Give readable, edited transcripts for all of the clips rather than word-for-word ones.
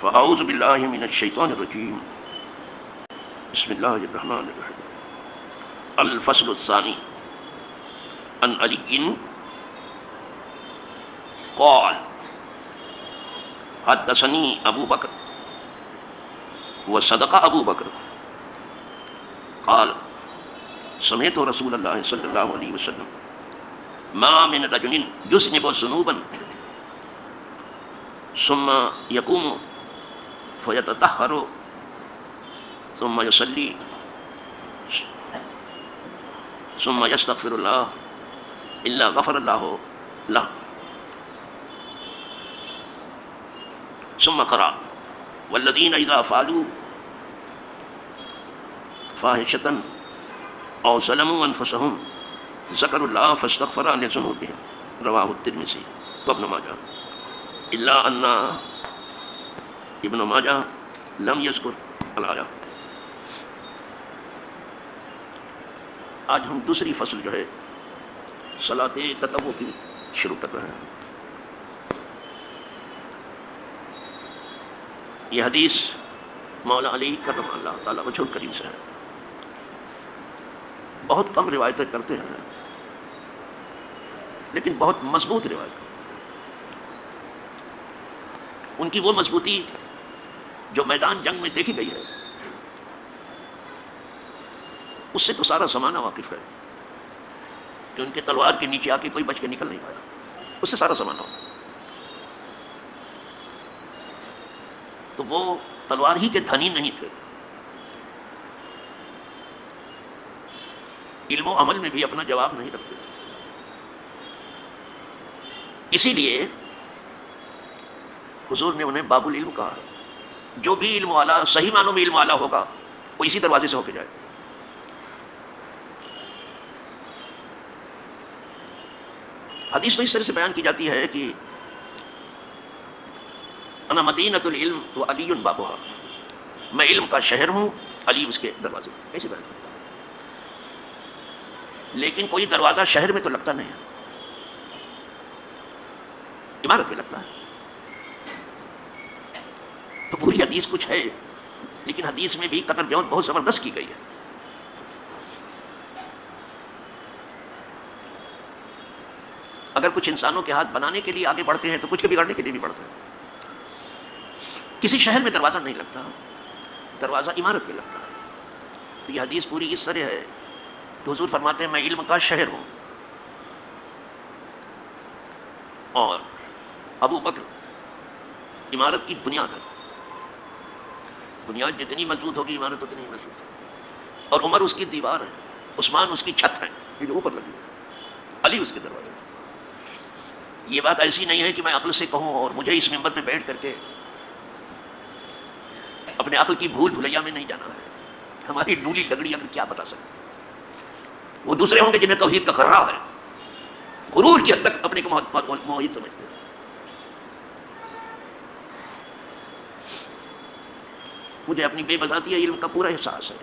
فاعوذ باللہ من الشیطان الرجیم بسم اللہ الرحمن الرحیم الفصل الثانی عن علی قال حدثنی ابو بکر وصدق ابو بکر قال سمعت رسول اللہ صلی اللہ علیہ وسلم ما من رجل یذنب ذنوبا ثم يقوم فيتطهر ثم يصلي ثم يستغفر الله إلا غفر الله له ثم قرأ والذين إذا فعلوا فاحشة أو ظلموا أنفسهم ذكروا الله فاستغفروا لذنوبهم رواه الترمذي وابن ماجه إلا أن ابن ماجہ لم یذکر الآیہ۔ آج ہم دوسری فصل جو ہے صلاۃ تطوع کی شروع کر رہے ہیں۔ یہ حدیث مولا علی کرم اللہ تعالیٰ وجہ الکریم سے ہے۔ بہت کم روایتیں کرتے ہیں لیکن بہت مضبوط روایت، ان کی وہ مضبوطی جو میدان جنگ میں دیکھی گئی ہے اس سے تو سارا زمانہ واقف ہے کہ ان کے تلوار کے نیچے آ کے کوئی بچ کے نکل نہیں پایا، اس سے سارا زمانہ ہو۔ تو وہ تلوار ہی کے دھنی نہیں تھے، علم و عمل میں بھی اپنا جواب نہیں رکھتے تھے۔ اسی لیے حضور نے انہیں باب العلم کہا ہے۔ جو بھی علم والا، صحیح معنوں میں علم والا ہوگا، وہ اسی دروازے سے ہو کے جائے۔ حدیث تو اس طرح سے بیان کی جاتی ہے کہ انا مدینۃ العلم وعلی بابها، میں علم کا شہر ہوں، علی اس کے دروازے۔ ایسے بیان کرتا ہے، لیکن کوئی دروازہ شہر میں تو لگتا نہیں ہے، عمارت میں لگتا ہے۔ تو پوری حدیث کچھ ہے، لیکن حدیث میں بھی قطر بیان بہت زبردست کی گئی ہے۔ اگر کچھ انسانوں کے ہاتھ بنانے کے لیے آگے بڑھتے ہیں تو کچھ کے بگڑنے کے لیے بھی بڑھتے ہیں۔ کسی شہر میں دروازہ نہیں لگتا، دروازہ عمارت میں لگتا ہے۔ تو یہ حدیث پوری اس طرح ہے کہ حضور فرماتے ہیں میں علم کا شہر ہوں، اور ابو بکر عمارت کی بنیاد ہے۔ بنیاد جتنی مضبوط ہوگی عمارت اتنی مضبوط ہے، اور عمر اس کی دیوار ہے، عثمان اس کی چھت ہے، یہ جو اوپر لگی ہے، علی اس کے دروازے۔ یہ بات ایسی نہیں ہے کہ میں عقل سے کہوں اور مجھے اس منبر پہ بیٹھ کر کے اپنے عقل کی بھول بھلیا میں نہیں جانا ہے۔ ہماری ڈولی لگڑی اگر کیا بتا سکتے، وہ دوسرے ہوں گے جنہیں توحید کا خرہ ہے، غرور کی حد تک اپنے کو موحد سمجھتے ہیں۔ مجھے اپنی بے بذاتی علم کا پورا احساس ہے،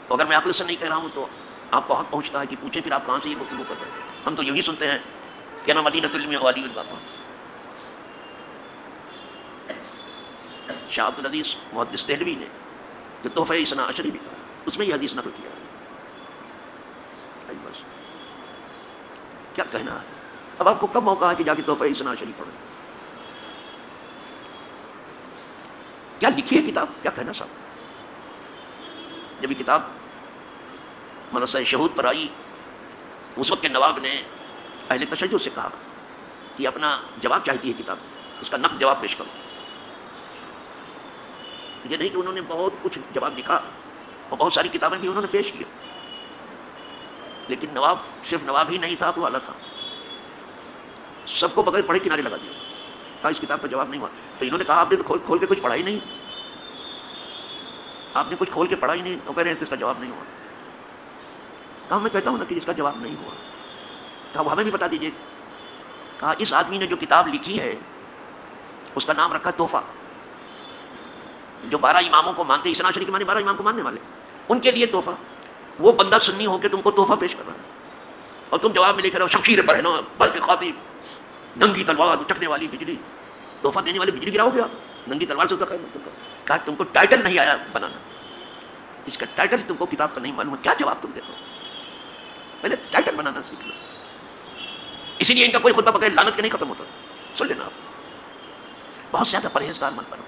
تو اگر میں عقل سے نہیں کہہ رہا ہوں تو آپ کو حق پہنچتا ہے کہ پوچھیں پھر آپ کہاں سے یہ گفتگو کر رہے ہیں۔ ہم تو یہی سنتے ہیں کہ نا مدینۃ العلم وعلی بابها۔ شاہ عبدالعزیز محدث دہلوی نے جو تحفہ اثنا عشری بھی کہا، اس میں یہ حدیث نقل کیا ہے۔ بس کیا کہنا ہے، اب آپ کو کب موقع ہے کہ جا کے تحفہ اثنا عشری پڑھیں؟ کیا لکھی ہے کتاب، کیا کہنا صاحب؟ جب یہ کتاب منصہ شہود پر آئی، اس وقت کے نواب نے اہل تشیع سے کہا کہ اپنا جواب چاہتی ہے کتاب، اس کا نقد جواب پیش کرو۔ یہ نہیں کہ انہوں نے بہت کچھ جواب لکھا اور بہت ساری کتابیں بھی انہوں نے پیش کی، لیکن نواب صرف نواب ہی نہیں تھا، وہ اعلیٰ تھا، سب کو بغیر پڑھے کنارے لگا دیا، کہا اس کتاب کا جواب نہیں ہوا۔ تو انہوں نے کہا آپ نے تو کھول کے کچھ پڑھا ہی نہیں، آپ نے کچھ کھول کے پڑھا ہی نہیں، وہ کہہ رہے ہیں کہ اس کا جواب نہیں ہوا۔ کہا میں کہتا ہوں نا کہ اس کا جواب نہیں ہوا، کہا وہ ہمیں بھی بتا دیجیے۔ کہا اس آدمی نے جو کتاب لکھی ہے اس کا نام رکھا تحفہ، جو 12 اماموں کو مانتے، اثنا عشری کے معنی 12 امام کو ماننے والے، ان کے لیے تحفہ۔ وہ بندہ سنی ہو کے تم کو تحفہ پیش کر رہا ہے اور تم جواب میں لکھ رہے ہو شمشیر پر ہے نا بر کے خاطب، ننگی تلوار اچکنے والی بجلی، تحفہ دینے والی بجلی گراؤ گے آپ؟ ننگی تلوار سے کہا تم کو ٹائٹل نہیں آیا بنانا، اس کا ٹائٹل تم کو کتاب کا نہیں معلوم ہے، کیا جواب تم دے دو؟ پہلے ٹائٹل بنانا سیکھ لو. اسی لیے ان کا کوئی خطبہ بغیر لعنت کے نہیں ختم ہوتا. سن لینا آپ، بہت زیادہ پرہیزگار مت بنو.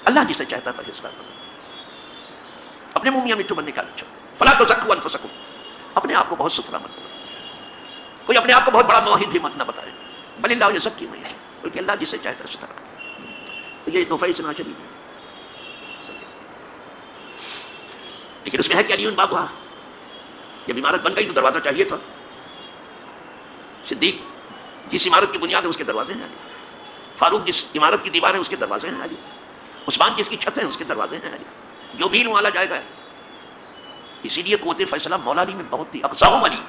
اللہ جسے چاہتا ہے پرہیزگار بنو. اپنے منہ میاں مٹھو بننے کا اچھا. فلا تزکوا انفسکم، اپنے آپ کو بہت ستھرا مت بناؤ. کوئی اپنے آپ کو بہت بڑا موحد بھی مت نہ بتائے. بل اللہ یزکی من یشاء، بلکہ اللہ جسے چاہتا ہے ستھرا کرتا ہے. تو یہ تحفہ سنا شریف ہے. لیکن اس میں ہے کہ علی بابا جب عمارت بن گئی تو دروازہ چاہیے تھا. صدیق جس عمارت کی بنیاد ہے اس کے دروازے ہیں علی. فاروق جس عمارت کی دیوار ہے اس کے دروازے ہیں علی. عثمان جس کی چھت ہے اس کے دروازے ہیں علی. جو بھی والا جائے گا. اسی لیے قوت فیصلہ مولا علی میں بہت تھی. اقسام علی،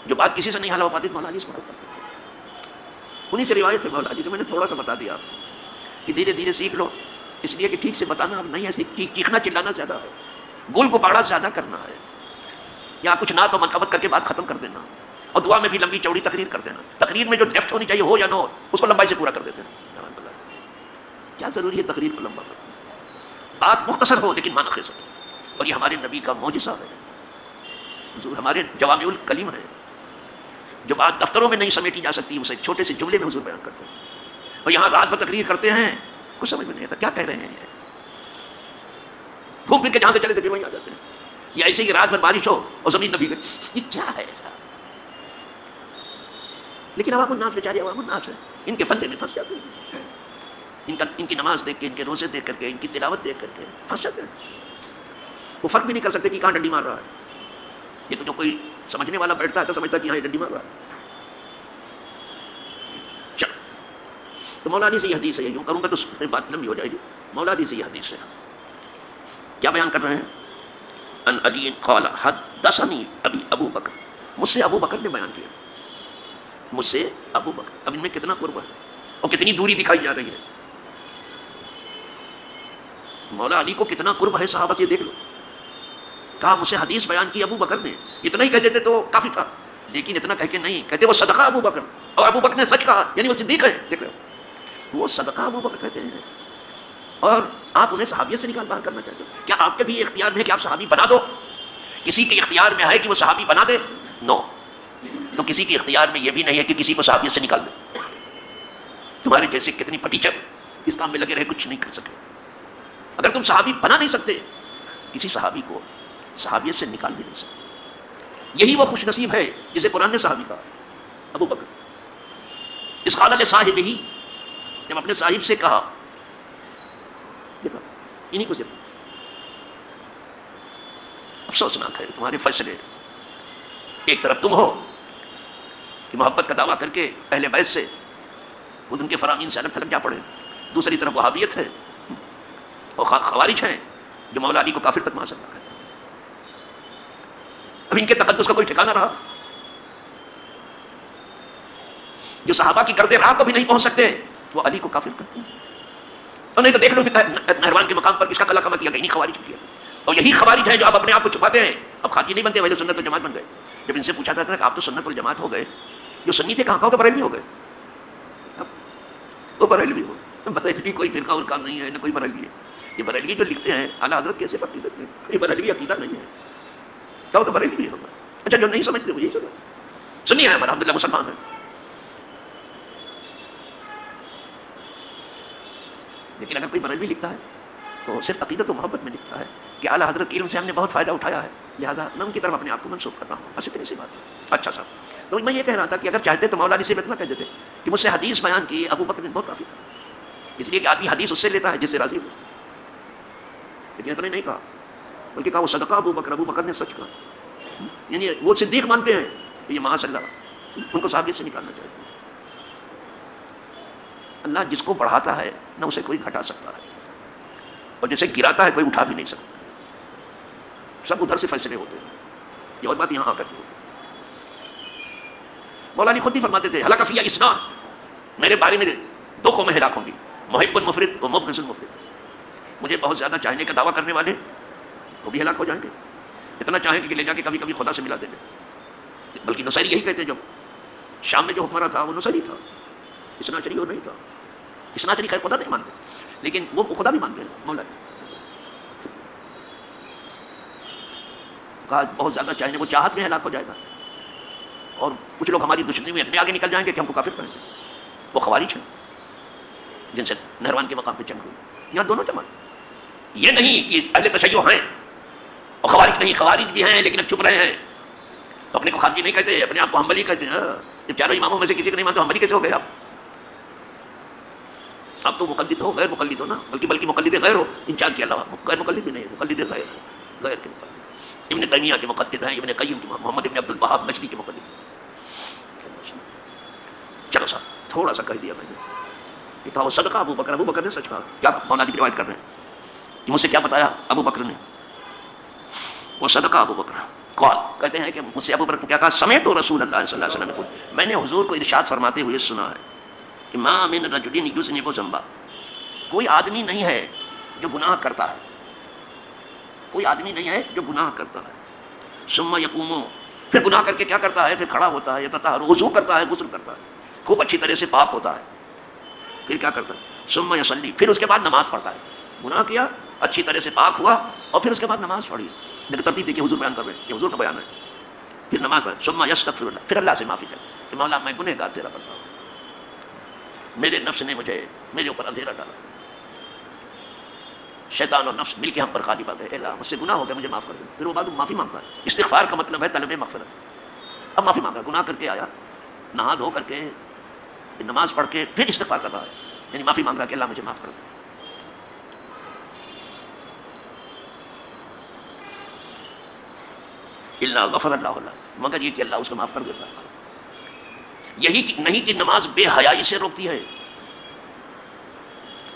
جو بات کسی سے نہیں حل ہو پاتی مولا علی سے کرتے تھے. انہیں سے روایت ہے مولا علی سے. میں نے تھوڑا سا بتا دیا آپ کہ دھیرے دھیرے سیکھ لو، اس لیے کہ ٹھیک سے بتانا اب نہیں ہے. چیخنا چلانا زیادہ ہے، گول کو پاڑا زیادہ کرنا ہے، یا کچھ نہ تو منقبت کر کے بات ختم کر دینا، اور دعا میں بھی لمبی چوڑی تقریر کر دینا. تقریر میں جو ڈیفٹ ہونی چاہیے ہو یا نہ ہو اس کو لمبائی سے پورا کر دیتے ہیں. کیا ضروری ہے تقریر کو لمبا کرنا؟ بات مختصر ہو لیکن معنی خیز ہو. اور یہ ہمارے نبی کا معجزہ ہے. حضور ہمارے جوامع الکلم ہے. جو بات دفتروں میں نہیں سمیٹی جا سکتی اسے ایک چھوٹے سے جملے میں حضور بیان کرتے ہیں. اور یہاں رات بھر تقریر کرتے ہیں، کچھ سمجھ میں نہیں آتا کیا کہہ رہے ہیں. گھوم پھر کے جہاں سے چلے تھے پھر وہیں آ جاتے ہیں. یا ایسے ہی رات بھر بارش ہو اور زمین نہ بھیگے، یہ کیا ہے ایسا؟ لیکن عوام الناس بیچارے عوام الناس ہیں، ان کے فندے میں پھنس جاتے ہیں. ان کی نماز دیکھ کے، ان کے روزے دیکھ کر کے، ان کی تلاوت دیکھ کر کے پھنس جاتے ہیں. وہ فرق بھی نہیں کر سکتے کہ کہاں ڈنڈی مار رہا ہے. یہ تو جو کوئی سمجھنے والا بیٹھتا ہے تو سمجھتا ہے کہ یہاں یہ ڈنڈی مار رہا ہے. چلو تو مولا علی سے یہ حدیث ہے. یوں کروں گا تو بات لمبی ہو جائے گی. مولا علی سے یہ حدیث ہے. کیا بیان کر رہے ہیں؟ ان علی قال حدثنی ابو بکر، مجھ سے ابو بکر نے بیان کیا. مجھ سے ابو بکر. اب ان میں کتنا قرب ہے اور کتنی دوری دکھائی جا رہی ہے. مولا علی کو کتنا قرب ہے صحابہ سے، دیکھ لو. کہا مجھ سے حدیث بیان کی ابو بکر نے. اتنا ہی کہہ دیتے تو کافی تھا، لیکن اتنا کہہ کے نہیں کہتے وہ صدقہ ابو بکر، اور ابو بکر نے سچ کہا یعنی وہ صدیق ہے. دیکھ لو وہ صدقہ ابو بکر کہتے ہیں. اور آپ انہیں صحابیت سے نکال باہر کرنا چاہتے ہو. کیا آپ کے بھی اختیار میں ہے کہ آپ صحابی بنا دو؟ کسی کے اختیار میں ہے کہ وہ صحابی بنا دے؟ نو. تو کسی کے اختیار میں یہ بھی نہیں ہے کہ کسی کو صحابیت سے نکال دے. تمہارے جیسے کتنی پٹیچر اس کام میں لگے رہے کچھ نہیں کر سکے. اگر تم صحابی بنا نہیں سکتے کسی صحابی کو صحابیت سے نکال بھی نہیں سکتے. یہی وہ خوش نصیب ہے جسے قرآن نے صحابی کہا. ابو بکر اس قال لصاحبہ ہی، جب اپنے صاحب سے کہا، دیکھا انہیں کو صرف افسوسناک ہے تمہارے فیصلے. ایک طرف تم ہو کہ محبت کا دعویٰ کر کے اہل بیت سے خود ان کے فرامین سے الگ تھلگ جا پڑے. دوسری طرف وہابیت ہے اور خوارج ہیں جو مولا علی کو کافر تک معاذ اللہ کہتے ہیں. اب ان کے تقدس کا کوئی ٹھکانہ رہا؟ جو صحابہ کی کرتے راہ کو بھی نہیں پہنچ سکتے وہ علی کو کافر کرتے ہیں. اور نہیں تو دیکھ لو کہ نہروان کے مقام پر کس کا کلا کما کیا گیا؟ انہیں خوارج کیا. اور یہی خوارج ہیں جو آپ اپنے آپ کو چھپاتے ہیں. اب خارجی نہیں بنتے، وہی سنت والجماعت بن گئے. جب ان سے پوچھا جاتا ہے کہ آپ تو سنت والجماعت ہو گئے، جو سنی تھے کہاں تو بریلوی ہو گئے. اب وہ بریلوی ہو. بریلوی کوئی فرقہ اور کام نہیں ہے، نہ کوئی بریلوی ہے. یہ بریلوی جو لکھتے ہیں اعلیٰ حضرت کیسے فقیر رکھتے ہیں، یہ بریلوی عقیدہ نہیں ہے. کیا تو بریلوی ہوگا. اچھا جو نہیں سمجھتے وہ یہی سمجھ سنی ہے ہمارا الحمدللہ مسلمان ہے. لیکن اگر کوئی بریلوی لکھتا ہے تو صرف عقیدت و محبت میں لکھتا ہے کہ اعلیٰ حضرت کے علم سے ہم نے بہت فائدہ اٹھایا ہے، لہٰذا میں ان کی طرف اپنے آپ کو منسوخ کر رہا ہوں. بس اتنی سی بات ہے. اچھا صاحب، تو میں یہ کہہ رہا تھا کہ اگر چاہتے تو مولا علی سے اتنا کہہ دیتے کہ مجھ سے حدیث بیان کی ابو بکر نے بہت کافی تھا. اس لیے کہ آدمی حدیث اس سے لیتا ہے جس سے راضی ہو. لیکن اتنا نہیں کہا، بلکہ کہا وہ صدقہ ابو بکر نے سچ کہا. یعنی وہ صدیق مانتے ہیں کہ یہ معاذ اللہ ان کو صحابیت سے نکالنا چاہیے. اللہ جس کو بڑھاتا ہے نہ اسے کوئی گھٹا سکتا ہے، اور جسے گراتا ہے کوئی اٹھا بھی نہیں سکتا. سب ادھر سے فیصلے ہوتے ہیں. یہ اور بات یہاں آ کر کے ہوتی ہے. مولانا خود ہی فرماتے تھے ہلاک فی اسنان، میرے بارے میں دو قومیں ہلاک ہوں گی، محب المفرد و مبغض المفرد. مجھے بہت زیادہ چاہنے کا دعویٰ کرنے والے وہ بھی ہلاک ہو جائیں گے. اتنا چاہیں کہ لے جا کے کبھی کبھی خدا سے ملا دیں گے. بلکہ نصیری یہی کہتے ہیں جب شام میں جو حکمراں تھا وہ نصری تھا، اثناعشری وہ نہیں تھا. اثناعشری خیر خدا نہیں مانتے، لیکن وہ خدا بھی مانتے ہیں. مولا کہا بہت زیادہ چاہنے وہ چاہت میں ہلاک ہو جائے گا، اور کچھ لوگ ہماری دشمنی میں اتنے آگے نکل جائیں گے کہ ہم کو کافر کریں گے. وہ خوارج ہیں جن سے نہروان کے مقام پہ جنگ ہوئی. یہاں دونوں جمع، یہ نہیں کہ اہل تشیع ہیں اور خوارج نہیں. خوارج بھی ہیں لیکن اب چھپ رہے ہیں، تو اپنے کو خارجی نہیں کہتے، اپنے آپ کو حنبلی کہتے ہیں. جب چاروں اماموں میں سے کسی کو نہیں مانتے تو حنبلی کیسے ہو گئے آپ؟ اب تو مقلد ہو، غیر مقلد ہو نا، بلکہ مقلد غیر ہو. انچارج کے علاوہ غیر مقلد بھی نہیں، مقلد غیر کے مقلد. ابن تیمیہ کے مقلد ہیں، ابن قیم کے، محمد ابن عبد الوہاب نجدی کے مقلد ہیں. چلو صاحب تھوڑا سا کہہ دیا میں نے. یہ کہا وہ صدقہ ابو بکر نے سچ کہا. کیا مولانا کی روایت کر رہے ہیں کہ مجھ سے کیا بتایا ابو بکر نے؟ وہ صدقہ ابو بکر. قال کہتے ہیں کہ مجھ سے ابو بکر نے کیا کہا؟ سمعت رسول اللہ صلی اللہ علیہ وسلم يقول، میں نے حضور کو ارشاد فرماتے ہوئے سنا ہے کہ ما من رجل یذنب ذنبا، کوئی آدمی نہیں ہے جو گناہ کرتا ہے، کوئی آدمی نہیں ہے جو گناہ کرتا ہے. ثم یقوم، پھر گناہ کر کے کیا کرتا ہے؟ پھر کھڑا ہوتا ہے، یتطہر، وضو کرتا ہے، غسل کرتا ہے، خوب اچھی طرح سے پاک ہوتا ہے. پھر کیا کرتا ہے؟ ثم یصلی، پھر اس کے بعد نماز پڑھتا ہے. گناہ کیا، اچھی طرح سے پاک ہوا، اور پھر اس کے بعد نماز پڑھی. لیکن ترتیب دیکھیے، حضور بیان کر رہے ہیں، یہ حضور کا بیان ہے. پھر نماز پڑھ، ثم یستغفر اللہ، پھر اللہ سے معافی چاہے کہ مولا میں گنہگار تیرا بندہ ہوں، میرے نفس نے مجھے میرے اوپر اندھیرا ڈالا، شیطان اور نفس مل کے ہم پر غالب آ گئے. اے اللہ مجھ سے گناہ ہو گیا، مجھے معاف کر دے. پھر وہ بعد معافی مانگتا ہے. استغفار کا مطلب ہے طلب مغفرت. اب معافی مانگا، گناہ کر کے آیا، نہا دھو کر کے نماز پڑھ کے پھر استغفار کر رہا ہے، یعنی معافی مانگ رہا کہ اللہ مجھے معاف کر دے. اللہ غفر اللہ اللہ، مگر یہ کہ اللہ اس کو معاف کر دیتا ہے. یہی نہیں کہ نماز بے حیائی سے روکتی ہے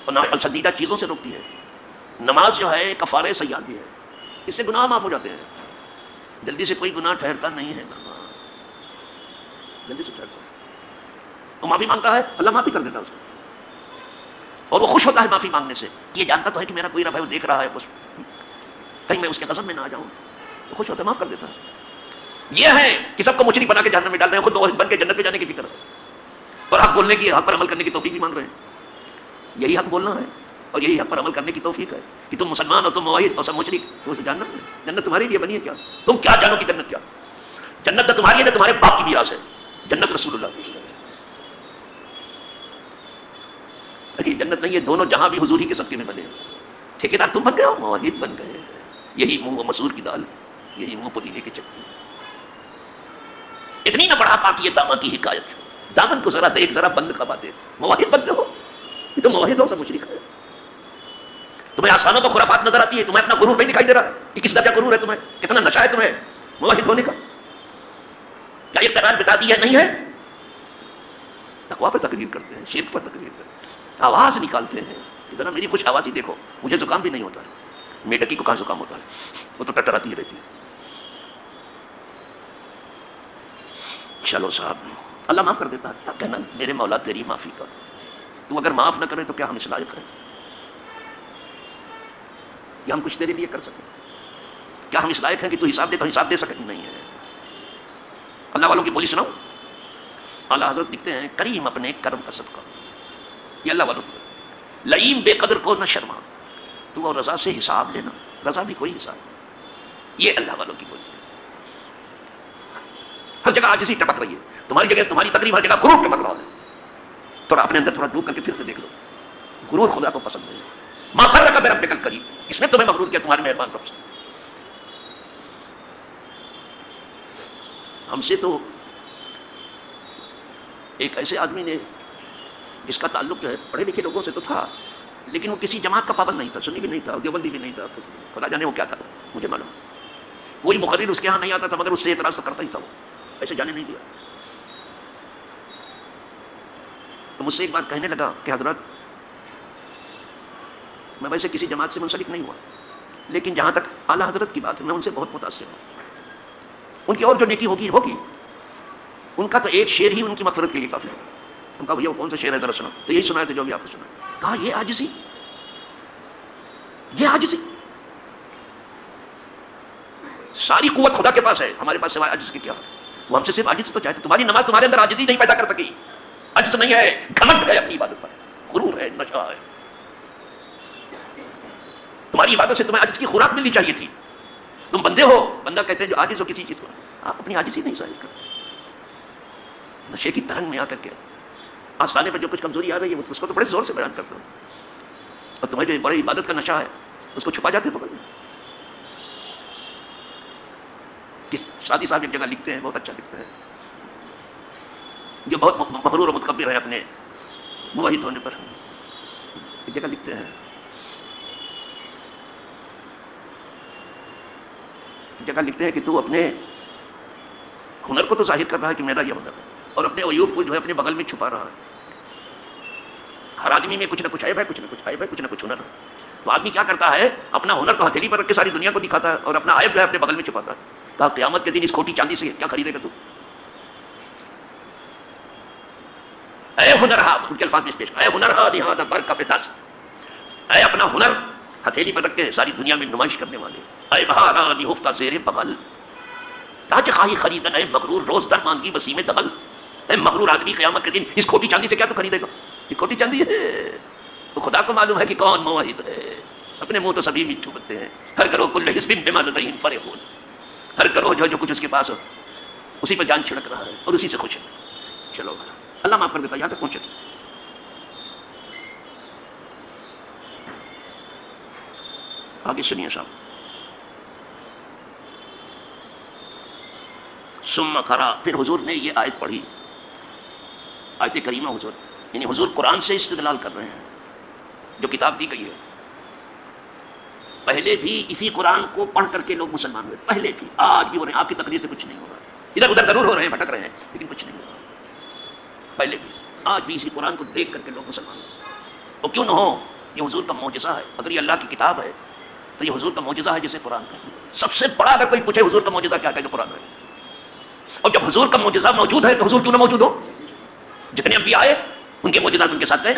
اور ناپسندیدہ چیزوں سے روکتی ہے. نماز جو ہے کفارہ سیئات بھی ہے، اس سے گناہ معاف ہو جاتے ہیں. جلدی سے کوئی گناہ ٹھہرتا نہیں ہے، جلدی سے ٹھہرتا ہے. وہ معافی مانگتا ہے، اللہ معافی کر دیتا ہے اس کو، اور وہ خوش ہوتا ہے معافی مانگنے سے. یہ جانتا تو ہے کہ میرا کوئی رب ہے، وہ دیکھ رہا ہے، کہیں میں اس کے غضب میں نہ آ جاؤں، تو خوش ہوتا ہے، معاف کر دیتا ہے. یہ ہے کہ سب کو مشرک بنا کے جہنم میں ڈال رہے ہیں، خود موحد بن کے جنت میں جانے کی فکر ہے، اور حق بولنے کی، حق پر عمل کرنے کی توفیق بھی مانگ رہے ہیں. یہی حق بولنا ہے اور یہی حق پر عمل کرنے کی توفیق ہے کہ تم مسلمان اور تم موحد اور سب مشرک، وہ جہنم میں. جنت تمہارے لیے بنی ہے کیا؟ تم کیا جانو کہ جنت کیا؟ جنت نہ تمہاری ہے نہ تمہارے باپ کی میراث ہے، جنت رسول اللہ کی. جنت نہیں ہے، دونوں جہاں بھی حضور ہی کے صدقے میں بنے. ٹھیکیدار تم بن گئے ہو، موحد بن گئے. یہی منہ مسور کی دال، یہی منہ پودینے کی چٹنی. اتنی نہ بڑھا پاکی دامہ کی حکایت، دامن کو ذرا دیکھ، ذرا بند کھپا دے. موحد بنتے ہو، یہ تو موحد ہو، سب مشرک ہے. تمہیں آسانوں پر خرافات نظر آتی ہے، تمہیں اپنا غرور نہیں دکھائی دے رہا کہ کس درجہ غرور ہے تمہیں، کتنا نشہ ہے تمہیں موحد ہونے کا. کیا یہ قرار بتا دیا نہیں ہے؟ تقویٰ پر تقریر کرتے ہیں، شرک پر تقریر کرتے ہیں، آواز نکالتے ہیں. اتنا میری خوش آوازی دیکھو، مجھے زکام بھی نہیں ہوتا ہے. میڈکی کو کہاں زکام ہوتا ہے، وہ تو ٹٹراتی رہتی ہے. چلو صاحب، اللہ معاف کر دیتا ہے. کیا کہنا میرے مولا تیری معافی کا، تو اگر معاف نہ کرے تو کیا ہم اس لائق ہیں کہ ہم کچھ تیرے لیے کر سکیں؟ کیا ہم اس لائق ہیں کہ تو حساب دے، تو حساب دے سکیں؟ نہیں ہے. اللہ والوں کی بولی سناؤ. اعلیٰ حضرت لکھتے ہیں کریم اپنے کرم کا صدقہ، یہ اللہ والوں کو. لئیم بے قدر کو نہ شرما، تو اور رضا سے حساب لینا، رضا بھی کوئی حساب نہیں. یہ اللہ والوں کی بولی. ہر جگہ عاجزی ٹپک رہی ہے، تمہاری جگہ تمہاری تقریب ہر جگہ غرور ٹپک رہا ہے. تھوڑا اپنے اندر تھوڑا ڈوب کر کے پھر سے دیکھ لو، غرور خدا کو پسند نہیں. ما غرک بربک الکریم، اس نے تمہیں مغرور کیا تمہارے مہربان رب سے. ہم سے تو ایک ایسے آدمی نے جس کا تعلق جو ہے پڑھے لکھے لوگوں سے تو تھا، لیکن وہ کسی جماعت کا پابند نہیں تھا، سنی بھی نہیں تھا، دیوبندی بھی نہیں تھا، خدا جانے وہ کیا تھا، مجھے معلوم. کوئی مقرر اس کے ہاں نہیں آتا تھا، مگر اس سے اعتراض تو کرتا ہی تھا. وہ ایسے جانے نہیں دیا. تو مجھ سے ایک بات کہنے لگا کہ حضرت میں ویسے کسی جماعت سے منسلک نہیں ہوا، لیکن جہاں تک اعلیٰ حضرت کی بات ہے میں ان سے بہت متاثر ہوں. ان کی اور جو نیکی ہوگی ہوگی، ان کا تو ایک شعر ہی ان کی مغفرت کے لیے کافی ہے. ان کا بھیا وہ کون سا شعر ہے ذرا سنا. تو یہی سنا تھا جو بھی آپ نے سنا. کہا یہ عاجزی، یہ عاجزی، ساری قوت خدا کے پاس ہے، ہمارے پاس سوائے عجز کے کیا ہے. وہ ہم سے صرف عاجز تو چاہتے. تمہاری نماز تمہارے اندر عاجزی نہیں پیدا کر سکی. عجز نہیں ہے, گھمنڈ ہے اپنی عبادت پر, غرور ہے, نشہ ہے. تمہاری عبادت سے تمہیں عجز کی خوراک ملنی چاہیے تھی. تم بندے ہو, بندہ کہتے ہیں جو عاجز ہو کسی چیز کو, آپ اپنی عاجزی نہیں ظاہر کرتے. نشے کی ترنگ میں آ کر کے آستانے پر جو کچھ کمزوری آ رہی ہے اس کو تو بڑے زور سے بیان کرتا ہوں, اور تمہیں جو بڑی عبادت کا نشہ ہے اس کو چھپا جاتے پکڑ. شادی صاحب ایک جگہ لکھتے ہیں, بہت اچھا لکھتے ہیں, جو بہت مغرور و متکبر ہے اپنے موحد ہونے پر. ایک جگہ لکھتے ہیں, کہ تو اپنے ہنر کو تو ظاہر کر رہا ہے کہ میرا یہ ہنر ہے, اور اپنے عیوب کو جو ہے اپنے بغل میں چھپا رہا ہے. ہر آدمی میں کچھ نہ کچھ عیب ہے, کچھ نہ کچھ عیب ہے, کچھ نہ کچھ ہنر ہے. تو آدمی کیا کرتا ہے, اپنا ہنر تو ہتھیلی پر رکھ کے ساری دنیا کو دکھاتا ہے, اور اپنا عیب جو ہے اپنے بغل میں چھپاتا ہے. کہا قیامت کے دن اس کھوٹی چاندی سے کیا خریدے گا تو؟ اے ہنر ہا, ان کے الفاظ میں پیش, اے ہنر ہا نہاد برکف دست, اے اپنا ہنر ہتھیلی پر رکھ کے ساری دنیا میں نمائش کرنے والے, اے بہارا نہفتہ زیر بغل, تاج خواہی خریدن اے مغرور روز در ماندگی وسیم دغل. اے مغرور آدمی, قیامت کے دن اس کھوٹی چاندی سے کیا تو خریدے گا؟ یہ کھوٹی چاندی ہے. تو خدا کو معلوم ہے کہ کون موحد ہے. اپنے منہ تو سبھی میٹھو بنتے ہیں. ہر کرو کل حزب بما لدیہم فرحون, ہر کرو جو کچھ اس کے پاس ہو اسی پہ جان چھڑک رہا ہے اور اسی سے خوش ہے. چلو اللہ معاف کر دیتا, یہاں تک پہنچے. آگے سنیے صاحب. ثم قرأ, پھر حضور نے یہ آیت پڑھی, آیت کریمہ. حضور یعنی حضور قرآن سے استدلال کر رہے ہیں جو کتاب دی گئی ہے. پہلے بھی اسی قرآن کو پڑھ کر کے لوگ مسلمان ہوئے, پہلے بھی, آج بھی ہو رہے ہیں. آپ کی تقریر سے کچھ نہیں ہو رہا, ادھر ادھر ضرور ہو رہے ہیں, بھٹک رہے ہیں, لیکن کچھ نہیں ہو رہا. پہلے بھی, آج بھی اسی قرآن کو دیکھ کر کے لوگ مسلمان ہوئے. اور کیوں نہ ہو, یہ حضور کا معجزہ ہے. اگر یہ اللہ کی کتاب ہے تو یہ حضور کا معجزہ ہے جسے قرآن کہتے ہیں. سب سے بڑا اگر کوئی پوچھے حضور کا معجزہ کیا ہے تو قرآن ہے. اور جب حضور کا معجزہ موجود ہے تو حضور کیوں نہ موجود ہو؟ جتنے انبیاء آئے ان کے معجزات ان کے ساتھ گئے.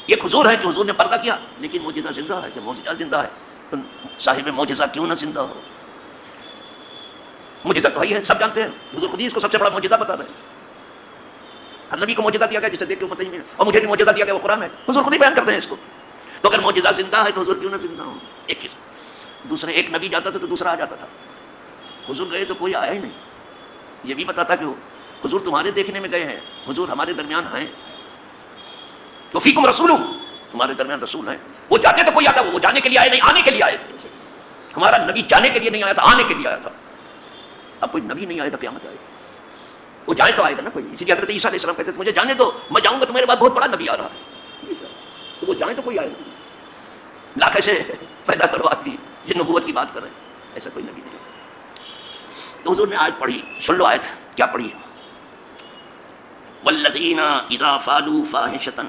ایک حضور ہے کہ حضور نے پردہ کیا, لیکن معجزہ زندہ ہے. جب معجزہ زندہ ہے تو صاحب معجزہ کیوں نہ زندہ ہو؟ معجزہ تو وہی ہے, سب جانتے ہیں. حضور خود ہی اس کو سب سے بڑا معجزہ بتا رہے ہیں. ہر نبی کو معجزہ دیا گیا جسے دیکھ کے امت نہیں ملا, اور مجھے بھی معجزہ دیا گیا وہ قرآن ہے. حضور خود ہی بیان کرتے ہیں اس کو. تو اگر معجزہ زندہ ہے تو حضور کیوں نہ زندہ ہو؟ ایک چیز. دوسرے, ایک نبی جاتا تھا تو دوسرا آ جاتا تھا. حضور گئے تو کوئی آیا ہی نہیں. یہ بھی بتاتا کہ حضور تمہارے دیکھنے میں گئے ہیں, حضور ہمارے درمیان ہیں. تو فیکم رسول, تمہارے درمیان رسول ہیں. وہ جاتے تو کوئی آتا, وہ جانے کے لیے آئے نہیں, آنے کے لیے آئے تھے. ہمارا نبی جانے کے لیے نہیں آیا تھا, آنے کے لیے آیا تھا. اب کوئی نبی نہیں آئے تو قیامت آئے, وہ جائے تو آئے گا نا کوئی. اسی لیے حضرت عیسیٰ علیہ السلام کہتے تھے مجھے جانے دو, میں جاؤں گا تو میرے بعد بہت بڑا نبی آ رہا ہے. تو وہ جائیں تو کوئی آئے گا. لاکھ ایسے پیدا کرو آدمی یہ نبوت کی بات کر رہے ہیں, ایسا کوئی نبی نہیں. تو حضور نے آیت پڑھی, سن لو آیت کیا پڑھی. والذین اذا فعلوا فاحشۃ,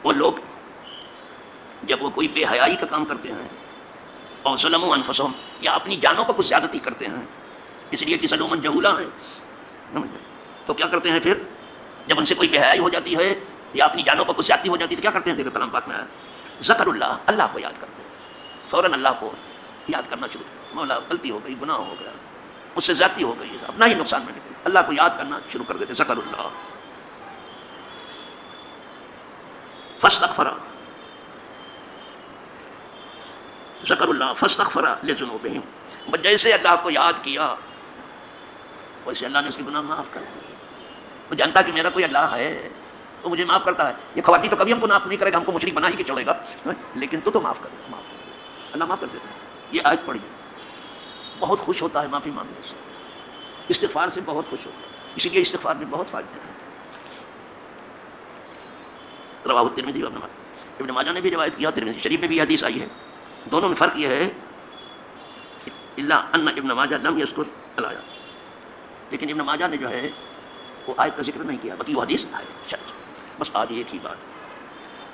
وہ لوگ جب وہ کوئی بے حیائی کا کام کرتے ہیں, اور ظلموا انفسہم, یا اپنی جانوں پر کچھ زیادتی کرتے ہیں, اس لیے کہ ظلومن جہولا ہے, تو کیا کرتے ہیں پھر جب ان سے کوئی بے حیائی ہو جاتی ہے یا اپنی جانوں پر کچھ زیادتی ہو جاتی ہے تو کیا کرتے ہیں؟ دیکھو کلام پاک میں آیا, ذکر اللہ, اللہ کو یاد کرتے ہیں. فوراً اللہ کو یاد کرنا شروع, مولا غلطی ہو گئی, گناہ ہو گیا, مجھ سے زیادتی ہو گئی, اپنا ہی نقصان میں نکل, اللہ کو یاد کرنا شروع کر دیتے. ذکر اللہ فاستغفر, ذکر اللہ فاستغفر لذنوبہم, جیسے اللہ کو یاد کیا ویسے اللہ نے اس کے گناہ معاف کر دیے. وہ جانتا کہ میرا کوئی اللہ ہے تو مجھے معاف کرتا ہے. یہ خواتین تو کبھی ہم کو معاف نہیں کرے گا, ہم کو مشرک بنا ہی کے چھوڑے گا, لیکن تو معاف کر دے, معاف کر دے, اللہ معاف کر دیتا ہے. یہ آیت پڑھی, بہت خوش ہوتا ہے معافی مانگنے سے, استغفار سے بہت خوش ہوتا ہے. اسی لیے استغفار میں بہت فائدے ہیں. رواہ الترمذی ابن ماجہ نے بھی روایت کیا, ترمذی شریف میں بھی حدیث آئی ہے. دونوں میں فرق یہ ہے الا ان ابن ماجہ لم یذکر الآیہ, لیکن ابن ماجہ نے جو ہے وہ آیت کا ذکر نہیں کیا, باقی وہ حدیث آئے. چل بس آج ایک ہی بات,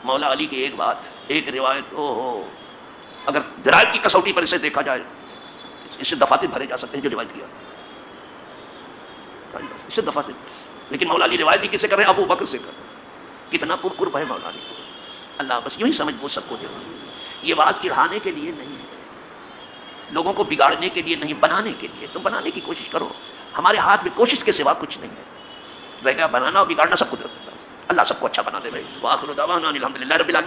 مولا علی کی ایک بات, ایک روایت, او ہو اگر درائب کی کسوٹی پر اسے دیکھا جائے اس سے دفاتر بھرے جا سکتے ہیں جو روایت کیا, اس سے دفاتر. لیکن مولا علی روایت بھی کسے کر رہے ہیں؟ ابو بکر سے کر رہے ہیں. کتنا پرقرب ہے مولا علی, اللہ بس یوں ہی سمجھ وہ سب کو دے رہا ہے. یہ بات چڑھانے کے لیے نہیں ہے, لوگوں کو بگاڑنے کے لیے نہیں, بنانے کے لیے. تم بنانے کی کوشش کرو, ہمارے ہاتھ میں کوشش کے سوا کچھ نہیں ہے، رہ گیا بنانا اور بگاڑنا سب قدرت اللہ۔ اللہ سب کو اچھا بنا دے بھائی۔ وآخر دعوانا الحمدللہ رب العالمین۔